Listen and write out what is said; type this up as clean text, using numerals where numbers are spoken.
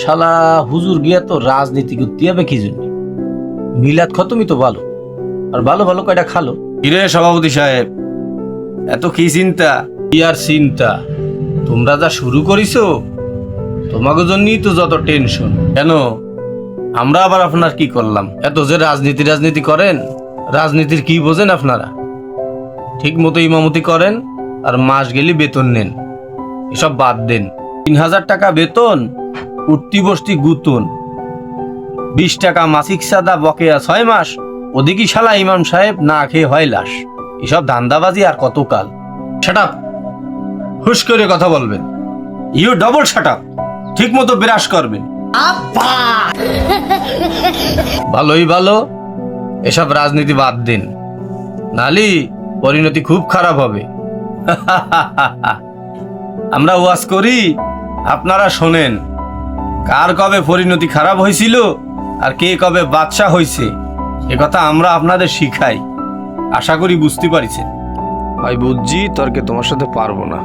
শালা হুজুর গিয়া তো রাজনীতি করতে হবে কি জন্য? মিলাদ খতমই তো ভালো, আর ভালো ভালো কয়টা খালো। কিরে সভাপতি সাহেব, এত কি চিন্তা? কি আর চিন্তা, তোমরা যা শুরু করিছো তোমাকে জন্যই তো যত টেনশন। কেন, আমরা আবার আপনার কি করলাম? এত যে রাজনীতি রাজনীতি করেন, রাজনীতির কি বোঝেন আপনারা? ঠিক মতো ইমামতি করেন আর মাস গেলি বেতন নেন। এসব বাদ দেন। 3,000 টাকা বেতন, উঠতি বসতি গুতন, 20 টাকা মাসিক সাদা বকেয়া 6 মাস, ওদিকে শালা ইমাম সাহেব না খেয়ে হয় লাশ। এসব ধান্দাবাজি আর কতকাল? শাট আপ, হুশ করে কথা বলবেন। ইউ ডবল শাট আপ, ঠিক মতো বিরাজ করবেন। ভালোই ভালো, এসব রাজনীতি বাদ দিন, নালি পরিণতি খুব খারাপ হবে। আমরা ওয়াজ করি, আপনারা শোনেন। কার কবে পরিণতি খারাপ হয়েছিল আর কে কবে বাদশা হয়েছে, এ কথা আমরা আপনাদের শিখাই। আশা করি বুঝতে পারছেন। ভাই বুঝছি, তর্কে তোমার সাথে পারবো না।